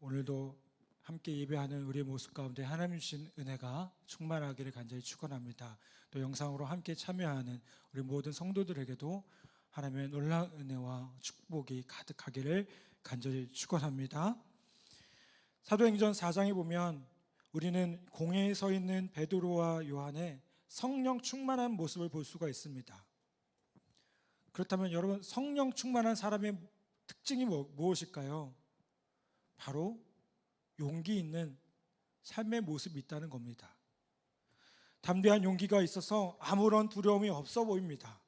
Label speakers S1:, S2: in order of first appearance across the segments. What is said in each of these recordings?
S1: 오늘도 함께 예배하는 우리의 모습 가운데 하나님 주신 은혜가 충만하기를 간절히 축원합니다. 또 영상으로 함께 참여하는 우리 모든 성도들에게도 하나님의 놀라운 은혜와 축복이 가득하기를 간절히 축원합니다. 사도행전 4장에 보면 우리는 공회에 서 있는 베드로와 요한의 성령 충만한 모습을 볼 수가 있습니다. 그렇다면 여러분, 성령 충만한 사람의 특징이 무엇일까요? 바로 용기 있는 삶의 모습이 있다는 겁니다. 담대한 용기가 있어서 아무런 두려움이 없어 보입니다.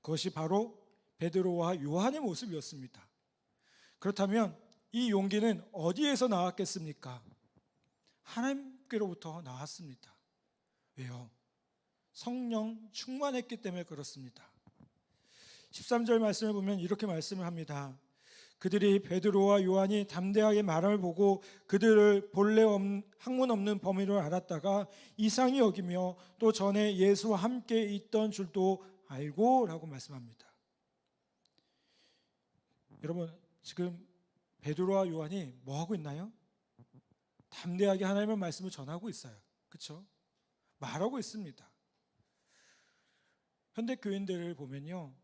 S1: 그것이 바로 베드로와 요한의 모습이었습니다. 그렇다면 이 용기는 어디에서 나왔겠습니까? 하나님께로부터 나왔습니다. 왜요? 성령 충만했기 때문에 그렇습니다. 13절 말씀을 보면 이렇게 말씀을 합니다. 그들이 베드로와 요한이 담대하게 말함을 보고 그들을 본래 학문 없는 범인으로 알았다가 이상히 여기며 또 전에 예수와 함께 있던 줄도 알고 라고 말씀합니다. 여러분, 지금 베드로와 요한이 뭐 하고 있나요? 담대하게 하나님의 말씀을 전하고 있어요. 그렇죠? 말하고 있습니다. 현대 교인들을 보면요,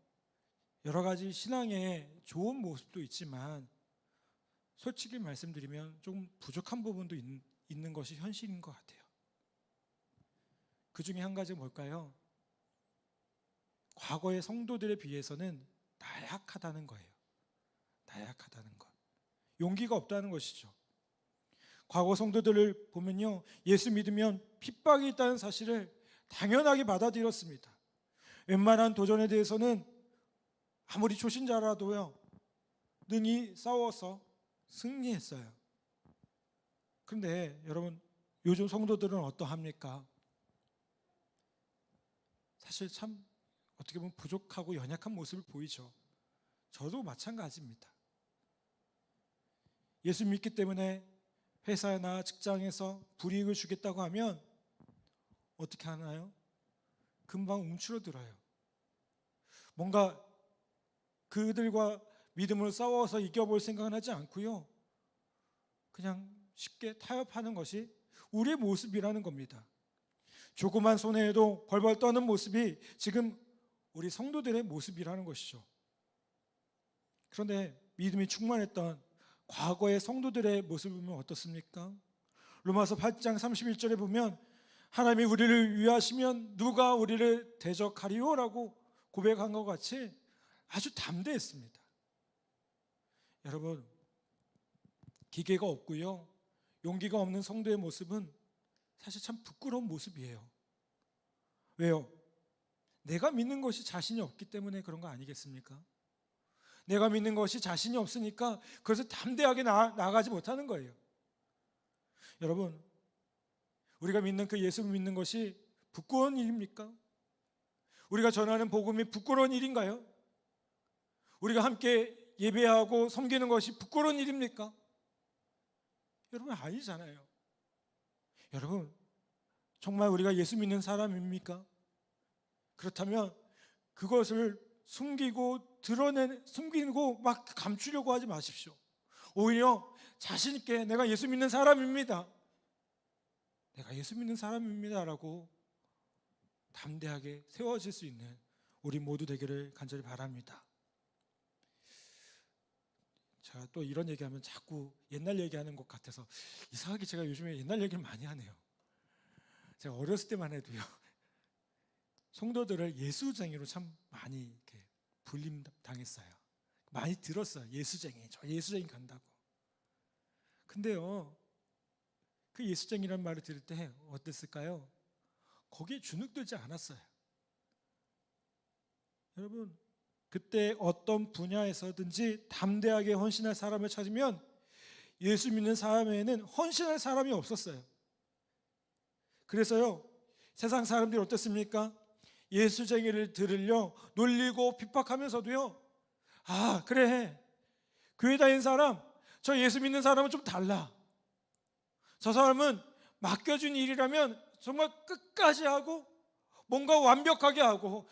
S1: 여러 가지 신앙의 좋은 모습도 있지만 솔직히 말씀드리면 좀 부족한 부분도 있는 것이 현실인 것 같아요. 그 중에 한 가지가 뭘까요? 과거의 성도들에 비해서는 나약하다는 거예요. 나약하다는 것. 용기가 없다는 것이죠. 과거 성도들을 보면요, 예수 믿으면 핍박이 있다는 사실을 당연하게 받아들였습니다. 웬만한 도전에 대해서는 아무리 초신자라도요, 능히 싸워서 승리했어요. 그런데 여러분, 요즘 성도들은 어떠합니까? 사실 참 어떻게 보면 부족하고 연약한 모습을 보이죠. 저도 마찬가지입니다. 예수 믿기 때문에 회사나 직장에서 불이익을 주겠다고 하면 어떻게 하나요? 금방 움츠러들어요. 뭔가 그들과 믿음으로 싸워서 이겨볼 생각은 하지 않고요, 그냥 쉽게 타협하는 것이 우리의 모습이라는 겁니다. 조그만 손해에도 벌벌 떠는 모습이 지금 우리 성도들의 모습이라는 것이죠. 그런데 믿음이 충만했던 과거의 성도들의 모습을 보면 어떻습니까? 로마서 8장 31절에 보면 하나님이 우리를 위하시면 누가 우리를 대적하리요? 라고 고백한 것 같이 아주 담대했습니다. 여러분, 기계가 없고요, 용기가 없는 성도의 모습은 사실 참 부끄러운 모습이에요. 왜요? 내가 믿는 것이 자신이 없기 때문에 그런 거 아니겠습니까? 내가 믿는 것이 자신이 없으니까 그래서 담대하게 나아가지 못하는 거예요. 여러분, 우리가 믿는 그 예수 믿는 것이 부끄러운 일입니까? 우리가 전하는 복음이 부끄러운 일인가요? 우리가 함께 예배하고 섬기는 것이 부끄러운 일입니까? 여러분, 아니잖아요. 여러분, 정말 우리가 예수 믿는 사람입니까? 그렇다면 그것을 숨기고 막 감추려고 하지 마십시오. 오히려 자신 있게 내가 예수 믿는 사람입니다, 내가 예수 믿는 사람입니다 라고 담대하게 세워질 수 있는 우리 모두 되기를 간절히 바랍니다. 제가 또 이런 얘기하면 자꾸 옛날 얘기하는 것 같아서 이상하게 제가 요즘에 옛날 얘기를 많이 하네요. 제가 어렸을 때만 해도요, 성도들을 예수쟁이로 참 많이 이렇게 불림 당했어요. 많이 들었어요. 예수쟁이, 저 예수쟁이 간다고. 근데요, 그 예수쟁이라는 말을 들을 때 어땠을까요? 거기에 주눅들지 않았어요. 여러분, 그때 어떤 분야에서든지 담대하게 헌신할 사람을 찾으면 예수 믿는 사람에는 헌신할 사람이 없었어요. 그래서요, 세상 사람들이 어떻습니까? 예수쟁이를 들으려 놀리고 핍박하면서도요, 아, 그래, 교회 다니는 사람, 저 예수 믿는 사람은 좀 달라. 저 사람은 맡겨준 일이라면 정말 끝까지 하고 뭔가 완벽하게 하고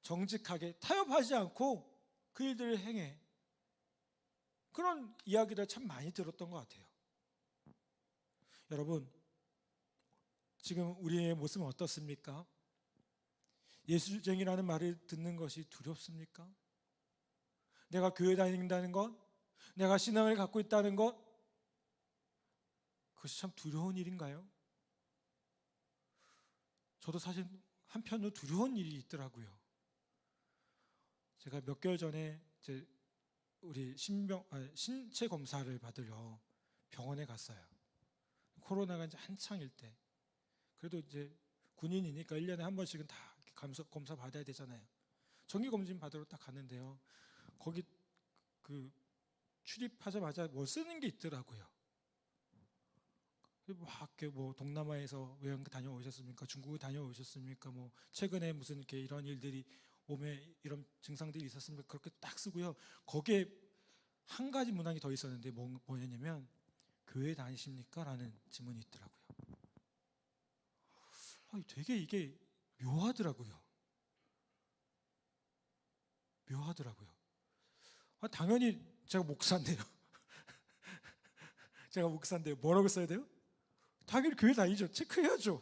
S1: 정직하게 타협하지 않고 그 일들을 행해. 그런 이야기를 참 많이 들었던 것 같아요. 여러분, 지금 우리의 모습은 어떻습니까? 예수쟁이라는 말을 듣는 것이 두렵습니까? 내가 교회 다닌다는 것, 내가 신앙을 갖고 있다는 것, 그것이 참 두려운 일인가요? 저도 사실 한편으로 두려운 일이 있더라고요. 제가 몇 개월 전에 우리 신체 검사를 받으러 병원에 갔어요. 코로나가 이제 한창일 때. 그래도 이제 군인이니까 1년에 한 번씩은 다 검사 받아야 되잖아요. 정기 검진 받으러 딱 갔는데요. 거기 그 출입하자마자 뭐 쓰는 게 있더라고요. 뭐 동남아에서 외연 다녀오셨습니까? 중국에 다녀오셨습니까? 뭐 최근에 무슨 이렇게 이런 일들이 몸에 이런 증상들이 있었습니까? 그렇게 딱 쓰고요. 거기에 한 가지 문항이 더 있었는데 뭐냐면 교회 다니십니까? 라는 질문이 있더라고요. 되게 이게 묘하더라고요. 당연히 제가 목사인데요. 제가 목사인데요. 뭐라고 써야 돼요? 당연히 교회 다니죠. 체크해야죠.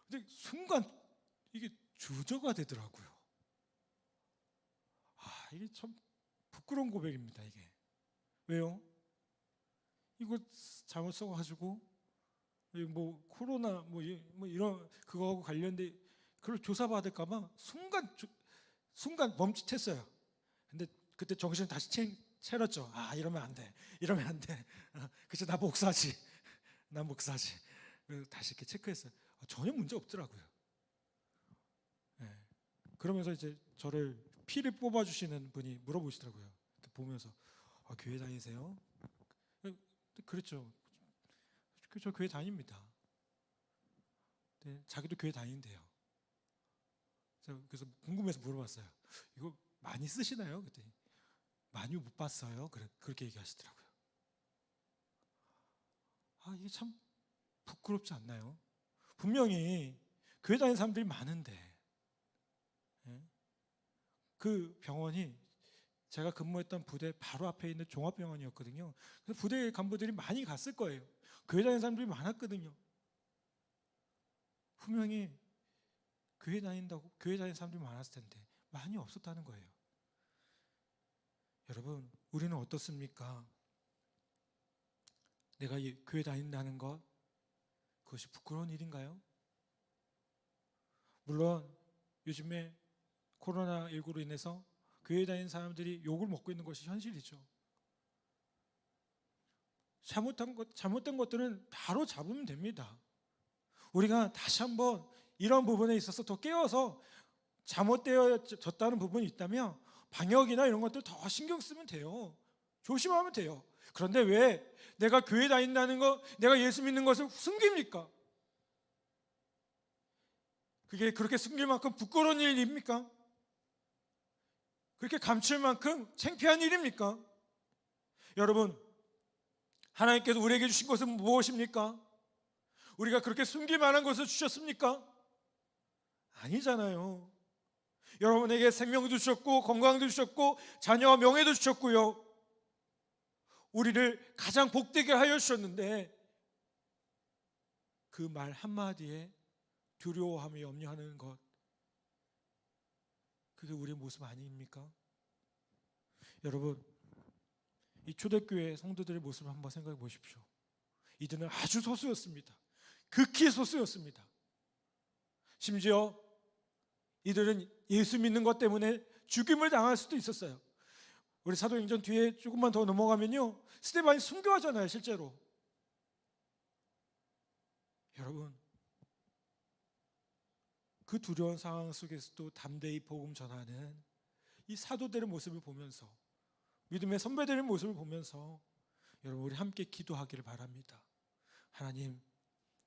S1: 근데 순간 이게 주저가 되더라고요. 이게 참 부끄러운 고백입니다. 이게 왜요? 이거 잘못 써가지고 뭐 코로나 뭐 이런 그거하고 관련된 그걸 조사받을까봐 순간 멈칫했어요. 근데 그때 정신 다시 차렸죠. 이러면 안 돼. 그치, 나 목사지. 그래서 다시 이렇게 체크했어요. 전혀 문제 없더라고요. 네. 그러면서 이제 저를 피를 뽑아주시는 분이 물어보시더라고요. 이렇게 보면서 교회 다니세요? 그랬죠. 저 교회 다닙니다. 네, 자기도 교회 다니는데요. 그래서 궁금해서 물어봤어요. 이거 많이 쓰시나요? 그랬더니 많이 못 봤어요. 그렇게 얘기하시더라고요. 이게 참 부끄럽지 않나요? 분명히 교회 다니는 사람들이 많은데 그 병원이 제가 근무했던 부대 바로 앞에 있는 종합병원이었거든요. 그래서 부대 간부들이 많이 갔을 거예요. 교회 다니는 사람들이 많았거든요. 분명히 교회 다니는 사람들이 많았을 텐데 많이 없었다는 거예요. 여러분, 우리는 어떻습니까? 내가 교회 다닌다는 것, 그것이 부끄러운 일인가요? 물론 요즘에 코로나19로 인해서 교회 다니는 사람들이 욕을 먹고 있는 것이 현실이죠. 잘못된 것들은 바로 잡으면 됩니다. 우리가 다시 한번 이런 부분에 있어서 더 깨워서 잘못되어졌다는 부분이 있다면 방역이나 이런 것들 더 신경 쓰면 돼요. 조심하면 돼요. 그런데 왜 내가 교회 다닌다는 것, 내가 예수 믿는 것을 숨깁니까? 그게 그렇게 숨길 만큼 부끄러운 일입니까? 그렇게 감출 만큼 창피한 일입니까? 여러분, 하나님께서 우리에게 주신 것은 무엇입니까? 우리가 그렇게 숨길 만한 것을 주셨습니까? 아니잖아요. 여러분에게 생명도 주셨고 건강도 주셨고 자녀와 명예도 주셨고요. 우리를 가장 복되게 하여 주셨는데 그 말 한마디에 두려워하며 염려하는 것, 그게 우리의 모습 아닙니까? 여러분, 이 초대교회 성도들의 모습을 한번 생각해 보십시오. 이들은 아주 소수였습니다. 극히 소수였습니다. 심지어 이들은 예수 믿는 것 때문에 죽임을 당할 수도 있었어요. 우리 사도행전 뒤에 조금만 더 넘어가면요, 스데반이 순교하잖아요. 실제로. 여러분, 그 두려운 상황 속에서도 담대히 복음 전하는 이 사도들의 모습을 보면서, 믿음의 선배들의 모습을 보면서 여러분, 우리 함께 기도하기를 바랍니다. 하나님,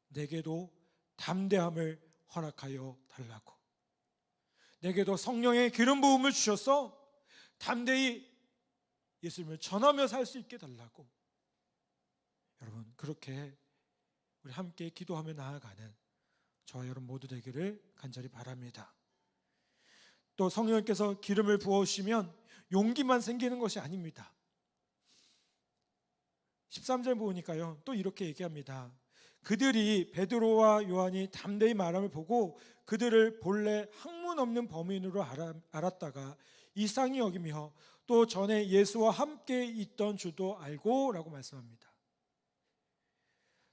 S1: 내게도 담대함을 허락하여 달라고, 내게도 성령의 기름 부음을 주셔서 담대히 예수님을 전하며 살 수 있게 달라고, 여러분, 그렇게 우리 함께 기도하며 나아가는 저와 여러분 모두 되기를 간절히 바랍니다. 또 성령님께서 기름을 부어주시면 용기만 생기는 것이 아닙니다. 13절 보니까요, 또 이렇게 얘기합니다. 그들이 베드로와 요한이 담대히 말함을 보고 그들을 본래 학문 없는 범인으로 알았다가 이상히 여기며 또 전에 예수와 함께 있던 줄도 알고 라고 말씀합니다.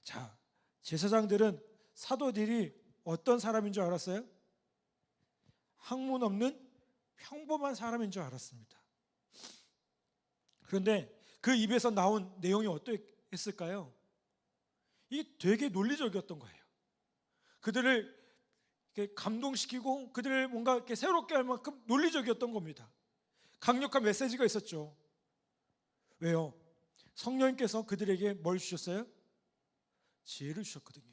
S1: 자, 제사장들은 사도들이 어떤 사람인 줄 알았어요? 학문 없는 평범한 사람인 줄 알았습니다. 그런데 그 입에서 나온 내용이 어떠했을까요? 이게 되게 논리적이었던 거예요. 그들을 이렇게 감동시키고 그들을 뭔가 이렇게 새롭게 할 만큼 논리적이었던 겁니다. 강력한 메시지가 있었죠. 왜요? 성령님께서 그들에게 뭘 주셨어요? 지혜를 주셨거든요.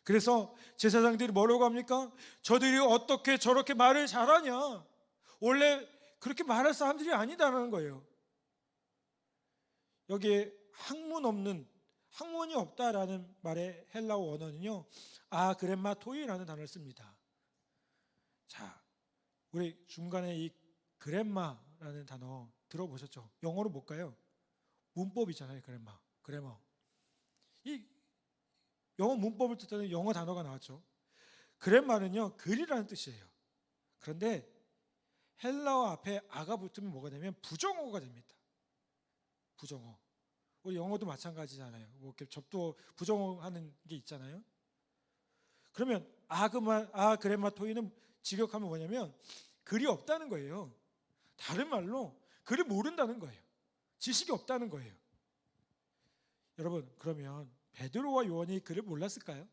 S1: 그래서 제사장들이 뭐라고 합니까? 저들이 어떻게 저렇게 말을 잘하냐? 원래 그렇게 말할 사람들이 아니다라는 거예요. 여기에 학문이 없다라는 말의 헬라어 원어는요, 그렘마토이라는 단어를 씁니다. 자, 우리 중간에 이 그렘마라는 단어 들어보셨죠? 영어로 뭘까요? 문법이잖아요. 그래머. 이 영어 문법을 뜻하는 영어 단어가 나왔죠. 그렘마는요, 글이라는 뜻이에요. 그런데 헬라어 앞에 아가 붙으면 뭐가 되면 부정어가 됩니다. 부정어. 우리 영어도 마찬가지잖아요. 뭐 이렇게 접두 부정어 하는 게 있잖아요. 그러면 그레마토이는 직역하면 뭐냐면 글이 없다는 거예요. 다른 말로 글을 모른다는 거예요. 지식이 없다는 거예요. 여러분, 그러면 베드로와 요한이 글을 몰랐을까요?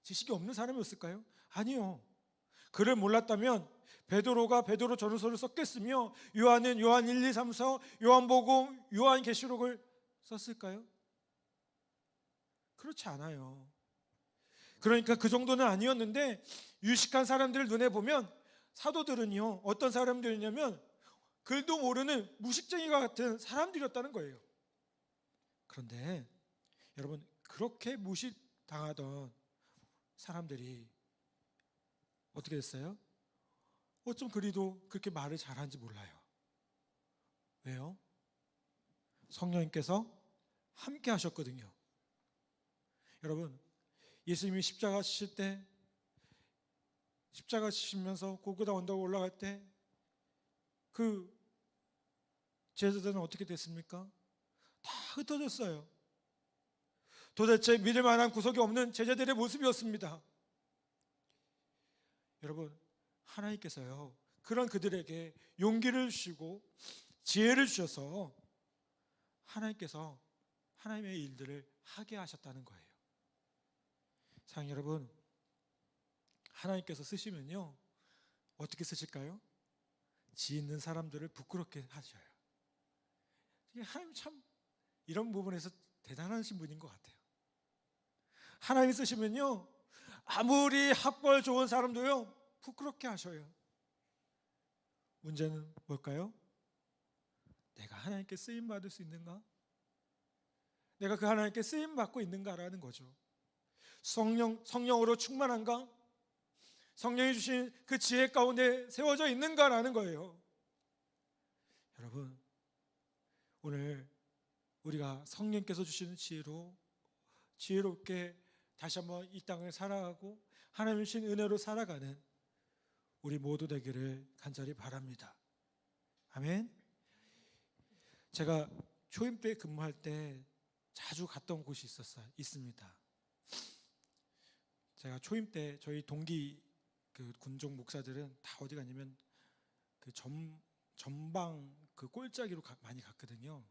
S1: 지식이 없는 사람이었을까요? 아니요. 글을 몰랐다면 베드로가 베드로 전후서를 썼겠으며 요한은 요한 1, 2, 3, 4, 요한복음, 요한계시록을 썼을까요? 그렇지 않아요. 그러니까 그 정도는 아니었는데 유식한 사람들을 눈에 보면 사도들은요, 어떤 사람들이냐면 글도 모르는 무식쟁이와 같은 사람들이었다는 거예요. 그런데 여러분, 그렇게 무식당하던 사람들이 어떻게 됐어요? 어쩜 그리도 그렇게 말을 잘하는지 몰라요. 왜요? 성령님께서 함께 하셨거든요. 여러분, 예수님이 십자가 지실 때, 십자가 지시면서 골고다 언덕 올라갈 때 그 제자들은 어떻게 됐습니까? 다 흩어졌어요. 도대체 믿을 만한 구석이 없는 제자들의 모습이었습니다. 여러분, 하나님께서요, 그런 그들에게 용기를 주시고 지혜를 주셔서 하나님께서 하나님의 일들을 하게 하셨다는 거예요. 사랑하는 여러분, 하나님께서 쓰시면요, 어떻게 쓰실까요? 지 있는 사람들을 부끄럽게 하셔요. 하나님 참 이런 부분에서 대단하신 분인 것 같아요. 하나님 쓰시면요, 아무리 학벌 좋은 사람도요, 부끄럽게 하셔요. 문제는 뭘까요? 내가 하나님께 쓰임 받을 수 있는가? 내가 그 하나님께 쓰임 받고 있는가라는 거죠. 성령으로 충만한가? 성령이 주신 그 지혜 가운데 세워져 있는가라는 거예요. 여러분, 오늘 우리가 성령께서 주시는 지혜로 지혜롭게 다시 한번 이 땅을 살아가고 하나님 주신 은혜로 살아가는 우리 모두 되기를 간절히 바랍니다. 아멘. 제가 초임 때 근무할 때 자주 갔던 곳이 있습니다. 제가 초임 때 저희 동기 그 군종 목사들은 다 어디 갔냐면 그 전방 그 꼴짜기로 많이 갔거든요.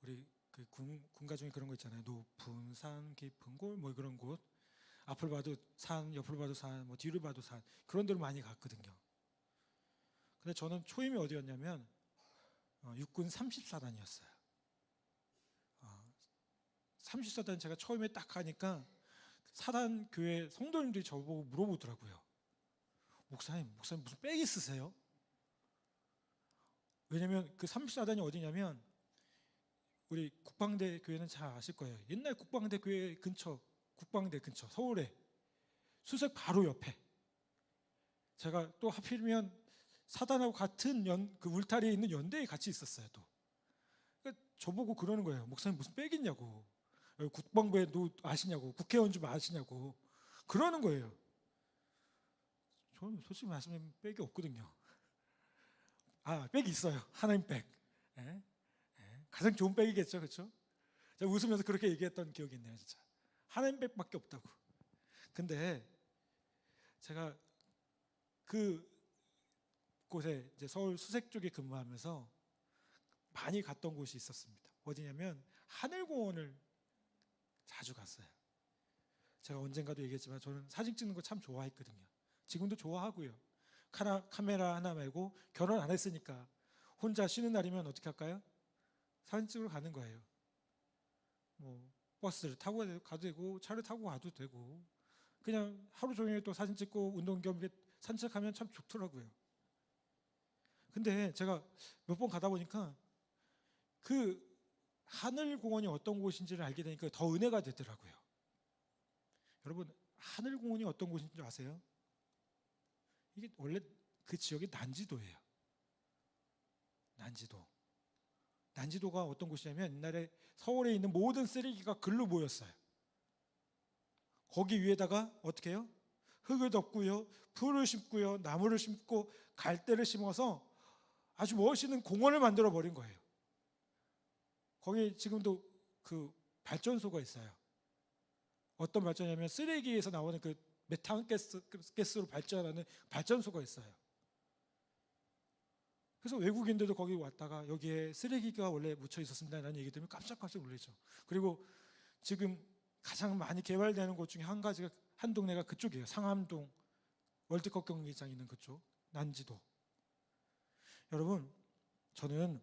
S1: 우리 그 군가 중에 그런 거 있잖아요. 높은 산, 깊은 골, 뭐 그런 곳. 앞을 봐도 산, 옆을 봐도 산, 뭐 뒤를 봐도 산, 그런 데로 많이 갔거든요. 근데 저는 초임이 어디였냐면 육군 30사단이었어요. 30사단 제가 처음에 딱 가니까 사단 교회 성도님들이 저보고 물어보더라고요. 목사님 무슨 백이 쓰세요? 왜냐면 그 30사단이 어디냐면 우리 국방대 교회는 잘 아실 거예요. 옛날 국방대 교회 근처, 국방대 근처 서울에 수색 바로 옆에. 제가 또 하필이면 사단하고 같은 그 울타리에 있는 연대에 같이 있었어요. 또 그러니까 저보고 그러는 거예요. 목사님 무슨 백이 있냐고. 국방부에도 아시냐고. 국회의원 좀 아시냐고. 그러는 거예요. 저는 솔직히 말씀드리면 백이 없거든요. 백이 있어요. 하나님 백. 예? 예. 가장 좋은 백이겠죠. 그렇죠? 제가 웃으면서 그렇게 얘기했던 기억이 있네요. 진짜. 하나님 백밖에 없다고. 근데 제가 그 곳에 이제 서울 수색 쪽에 근무하면서 많이 갔던 곳이 있었습니다. 어디냐면 하늘공원을 자주 갔어요. 제가 언젠가도 얘기했지만 저는 사진 찍는 거 참 좋아했거든요. 지금도 좋아하고요. 카메라 하나 말고 결혼 안 했으니까 혼자 쉬는 날이면 어떻게 할까요? 사진 찍으러 가는 거예요. 뭐 버스를 타고 가도 되고 차를 타고 가도 되고 그냥 하루 종일 또 사진 찍고 운동 겸 산책하면 참 좋더라고요. 근데 제가 몇 번 가다 보니까 그 하늘공원이 어떤 곳인지를 알게 되니까 더 은혜가 되더라고요. 여러분, 하늘공원이 어떤 곳인지 아세요? 이게 원래 그 지역이 난지도예요. 난지도가 어떤 곳이냐면 옛날에 서울에 있는 모든 쓰레기가 글로 모였어요. 거기 위에다가 어떻게 해요? 흙을 덮고요, 풀을 심고요, 나무를 심고 갈대를 심어서 아주 멋있는 공원을 만들어 버린 거예요. 거기 지금도 그 발전소가 있어요. 어떤 발전이냐면 쓰레기에서 나오는 그 메탄 가스로 발전하는 발전소가 있어요. 그래서 외국인들도 거기 왔다가 여기에 쓰레기가 원래 묻혀 있었습니다라는 얘기 들으면 깜짝깜짝 놀라죠. 그리고 지금 가장 많이 개발되는 곳 중에 한 동네가 그쪽이에요. 상암동 월드컵 경기장 있는 그쪽 난지도. 여러분, 저는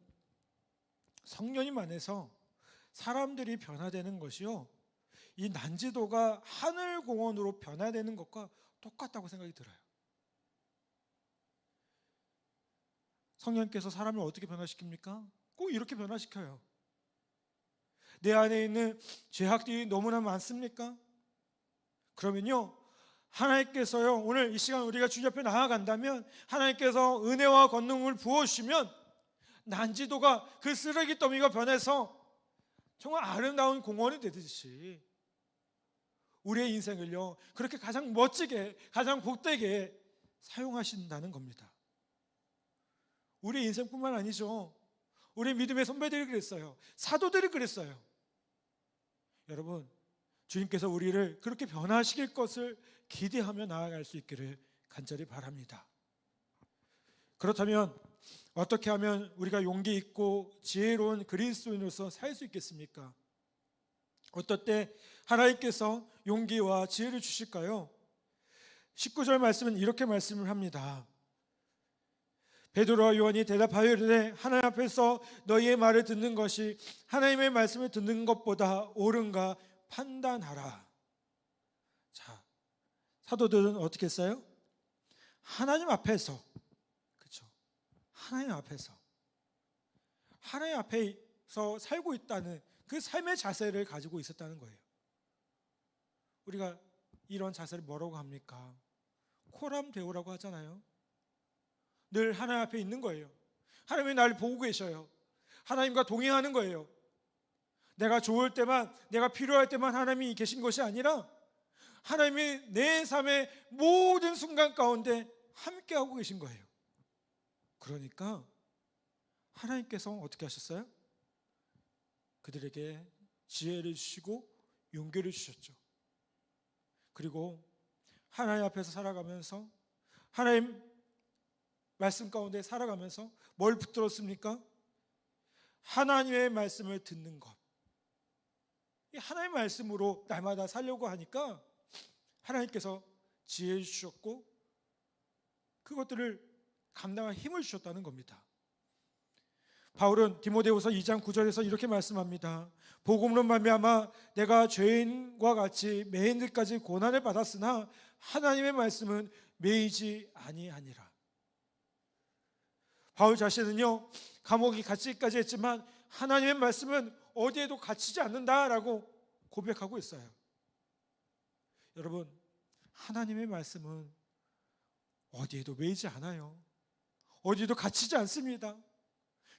S1: 성령님 안에서 사람들이 변화되는 것이요, 이 난지도가 하늘공원으로 변화되는 것과 똑같다고 생각이 들어요. 성령께서 사람을 어떻게 변화시킵니까? 꼭 이렇게 변화시켜요. 내 안에 있는 죄악들이 너무나 많습니까? 그러면요, 하나님께서요, 오늘 이 시간 우리가 주님 앞에 나아간다면 하나님께서 은혜와 권능을 부어주시면 난지도가 그 쓰레기 더미가 변해서 정말 아름다운 공원이 되듯이 우리의 인생을요 그렇게 가장 멋지게, 가장 복되게 사용하신다는 겁니다. 우리 인생뿐만 아니죠. 우리 믿음의 선배들이 그랬어요. 사도들이 그랬어요. 여러분, 주님께서 우리를 그렇게 변화시킬 것을 기대하며 나아갈 수 있기를 간절히 바랍니다. 그렇다면 어떻게 하면 우리가 용기 있고 지혜로운 그리스도인으로서 살 수 있겠습니까? 어떨 때 하나님께서 용기와 지혜를 주실까요? 19절 말씀은 이렇게 말씀을 합니다. 베드로와 요한이 대답하여 이르되 하나님 앞에서 너희의 말을 듣는 것이 하나님의 말씀을 듣는 것보다 옳은가 판단하라. 자, 사도들은 어떻게 했어요? 하나님 앞에서, 그렇죠? 하나님 앞에서 살고 있다는 그 삶의 자세를 가지고 있었다는 거예요. 우리가 이런 자세를 뭐라고 합니까? 코람 데오라고 하잖아요. 늘 하나님 앞에 있는 거예요. 하나님이 나를 보고 계셔요. 하나님과 동행하는 거예요. 내가 좋을 때만, 내가 필요할 때만 하나님이 계신 것이 아니라 하나님이 내 삶의 모든 순간 가운데 함께하고 계신 거예요. 그러니까 하나님께서 어떻게 하셨어요? 그들에게 지혜를 주시고 용기를 주셨죠. 그리고 하나님 앞에서 살아가면서, 하나님 말씀 가운데 살아가면서 뭘 붙들었습니까? 하나님의 말씀을 듣는 것. 이 하나님의 말씀으로 날마다 살려고 하니까 하나님께서 지혜 주셨고 그것들을 감당할 힘을 주셨다는 겁니다. 바울은 디모데후서 2장 9절에서 이렇게 말씀합니다. 복음으로 말미암아 내가 죄인과 같이 매인 듯까지 고난을 받았으나 하나님의 말씀은 매이지 아니하니라. 바울 자신은요, 감옥이 갇히기까지 했지만 하나님의 말씀은 어디에도 갇히지 않는다라고 고백하고 있어요. 여러분, 하나님의 말씀은 어디에도 매이지 않아요. 어디에도 갇히지 않습니다.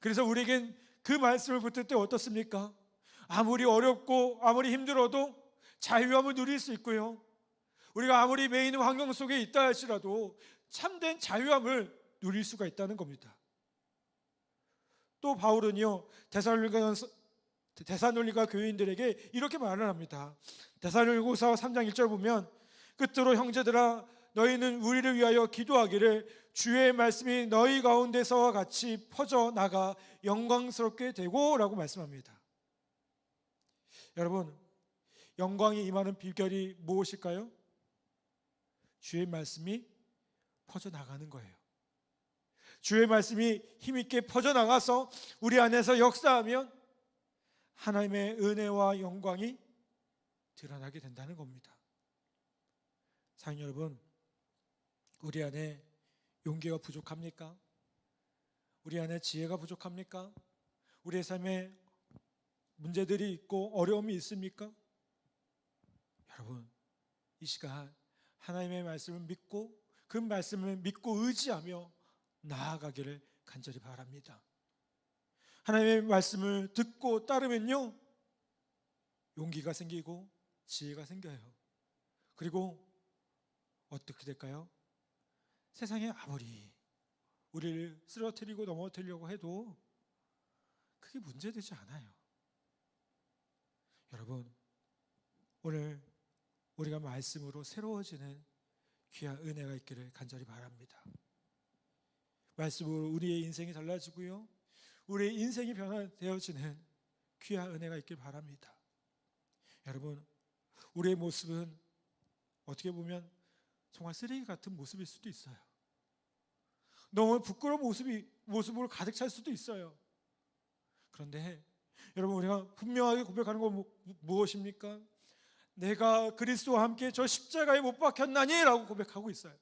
S1: 그래서 우리에겐 그 말씀을 붙들 때 어떻습니까? 아무리 어렵고 아무리 힘들어도 자유함을 누릴 수 있고요, 우리가 아무리 매이는 환경 속에 있다 할지라도 참된 자유함을 누릴 수가 있다는 겁니다. 또 바울은요, 데살로니가 교인들에게 이렇게 말을 합니다. 데살로니가서 3장 1절 보면, 끝으로 형제들아 너희는 우리를 위하여 기도하기를 주의 말씀이 너희 가운데서와 같이 퍼져나가 영광스럽게 되고 라고 말씀합니다. 여러분, 영광이 임하는 비결이 무엇일까요? 주의 말씀이 퍼져나가는 거예요. 주의 말씀이 힘있게 퍼져나가서 우리 안에서 역사하면 하나님의 은혜와 영광이 드러나게 된다는 겁니다. 사랑하는 여러분, 우리 안에 용기가 부족합니까? 우리 안에 지혜가 부족합니까? 우리의 삶에 문제들이 있고 어려움이 있습니까? 여러분, 이 시간 하나님의 말씀을 믿고 그 말씀을 믿고 의지하며 나아가기를 간절히 바랍니다. 하나님의 말씀을 듣고 따르면요, 용기가 생기고 지혜가 생겨요. 그리고 어떻게 될까요? 세상에 아무리 우리를 쓰러뜨리고 넘어뜨리려고 해도 그게 문제되지 않아요. 여러분, 오늘 우리가 말씀으로 새로워지는 귀한 은혜가 있기를 간절히 바랍니다. 말씀으로 우리의 인생이 달라지고요, 우리의 인생이 변화되어지는 귀한 은혜가 있길 바랍니다. 여러분, 우리의 모습은 어떻게 보면 정말 쓰레기 같은 모습일 수도 있어요. 너무 부끄러운 모습으로 가득 찰 수도 있어요. 그런데 여러분, 우리가 분명하게 고백하는 건 무엇입니까? 내가 그리스도와 함께 저 십자가에 못 박혔나니 라고 고백하고 있어요.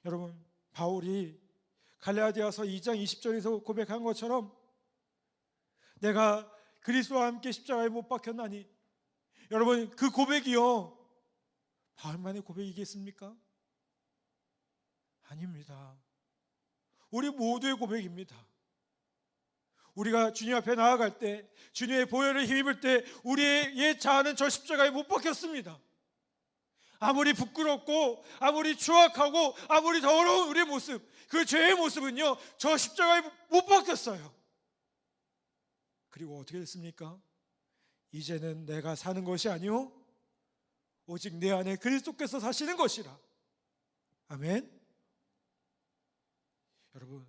S1: 여러분, 바울이 갈라디아서 2장 20절에서 고백한 것처럼 내가 그리스도와 함께 십자가에 못 박혔나니, 여러분, 그 고백이요, 바울만의 고백이겠습니까? 아닙니다. 우리 모두의 고백입니다. 우리가 주님 앞에 나아갈 때, 주님의 보혈을 힘입을 때 우리의 옛 자아는 저 십자가에 못 박혔습니다. 아무리 부끄럽고 아무리 추악하고 아무리 더러운 우리의 모습, 그 죄의 모습은요, 저 십자가에 못 박혔어요. 그리고 어떻게 됐습니까? 이제는 내가 사는 것이 아니요 오직 내 안에 그리스도께서 사시는 것이라. 아멘. 여러분,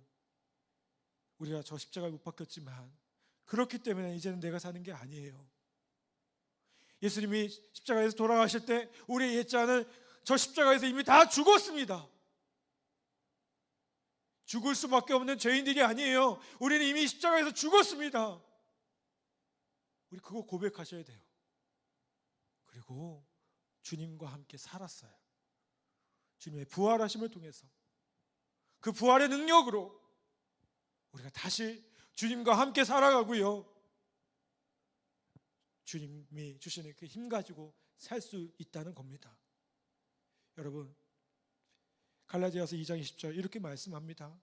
S1: 우리가 저 십자가에 못 박혔지만 그렇기 때문에 이제는 내가 사는 게 아니에요. 예수님이 십자가에서 돌아가실 때 우리의 옛자는 저 십자가에서 이미 다 죽었습니다. 죽을 수밖에 없는 죄인들이 아니에요. 우리는 이미 십자가에서 죽었습니다. 우리 그거 고백하셔야 돼요. 그리고 주님과 함께 살았어요. 주님의 부활하심을 통해서 그 부활의 능력으로 우리가 다시 주님과 함께 살아가고요, 주님이 주시는 그 힘 가지고 살 수 있다는 겁니다. 여러분, 갈라디아서 2장 20절 이렇게 말씀합니다.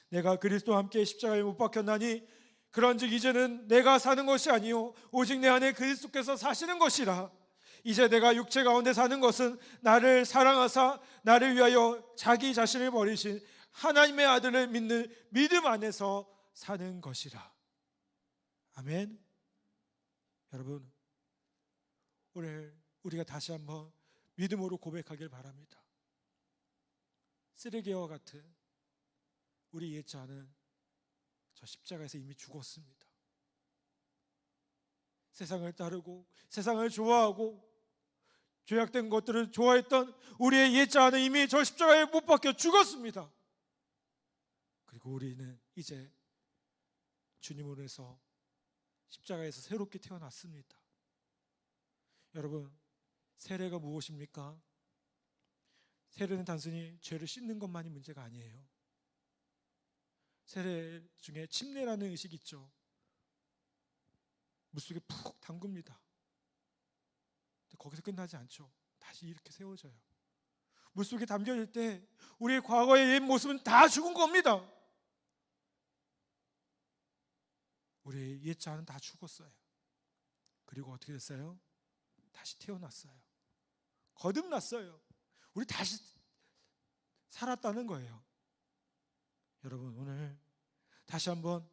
S1: 내가 그리스도와 함께 십자가에 못 박혔나니 그런즉 이제는 내가 사는 것이 아니요 오직 내 안에 그리스도께서 사시는 것이라. 이제 내가 육체 가운데 사는 것은 나를 사랑하사 나를 위하여 자기 자신을 버리신 하나님의 아들을 믿는 믿음 안에서 사는 것이라. 아멘. 여러분, 오늘 우리가 다시 한번 믿음으로 고백하길 바랍니다. 쓰레기와 같은 우리 옛 자는 저 십자가에서 이미 죽었습니다. 세상을 따르고 세상을 좋아하고 죄악된 것들을 좋아했던 우리의 옛 자는 이미 저 십자가에 못 박혀 죽었습니다. 그리고 우리는 이제 주님으로 해서 십자가에서 새롭게 태어났습니다. 여러분, 세례가 무엇입니까? 세례는 단순히 죄를 씻는 것만이 문제가 아니에요. 세례 중에 침례라는 의식이 있죠. 물속에 푹 담급니다. 근데 거기서 끝나지 않죠. 다시 이렇게 세워져요. 물속에 담겨질 때 우리의 과거의 옛 모습은 다 죽은 겁니다. 우리 옛자는 다 죽었어요. 그리고 어떻게 됐어요? 다시 태어났어요. 거듭났어요. 우리 다시 살았다는 거예요. 여러분, 오늘 다시 한번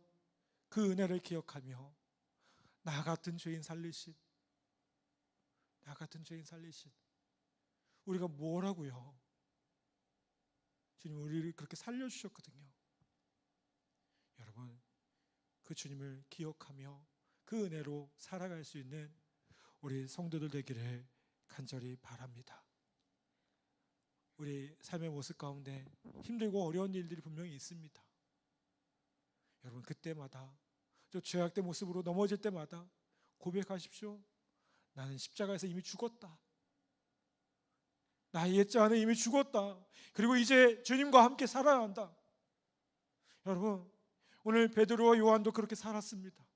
S1: 그 은혜를 기억하며 나 같은 죄인 살리신, 나 같은 죄인 살리신, 우리가 뭐라고요? 주님 우리를 그렇게 살려주셨거든요. 여러분, 그 주님을 기억하며 그 은혜로 살아갈 수 있는 우리 성도들 되기를 간절히 바랍니다. 우리 삶의 모습 가운데 힘들고 어려운 일들이 분명히 있습니다. 여러분, 그때마다 저 죄악된 모습으로 넘어질 때마다 고백하십시오. 나는 십자가에서 이미 죽었다. 나의 옛자는 이미 죽었다. 그리고 이제 주님과 함께 살아야 한다. 여러분, 오늘 베드로와 요한도 그렇게 살았습니다.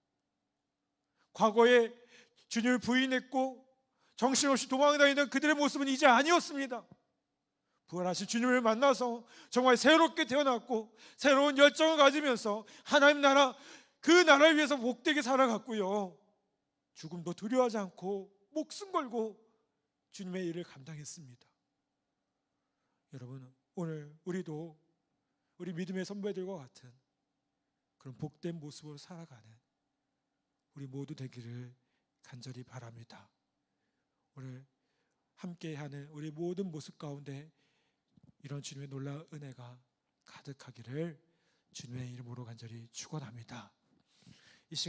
S1: 과거에 주님을 부인했고 정신없이 도망다니던 그들의 모습은 이제 아니었습니다. 부활하신 주님을 만나서 정말 새롭게 태어났고 새로운 열정을 가지면서 하나님 나라, 그 나라를 위해서 복되게 살아갔고요, 죽음도 두려워하지 않고 목숨 걸고 주님의 일을 감당했습니다. 여러분, 오늘 우리도 우리 믿음의 선배들과 같은 그런 복된 모습으로 살아가는 우리 모두 되기를 간절히 바랍니다. 오늘 함께하는 우리 모든 모습 가운데 이런 주님의 놀라운 은혜가 가득하기를 주님의 이름으로 간절히 축원합니다.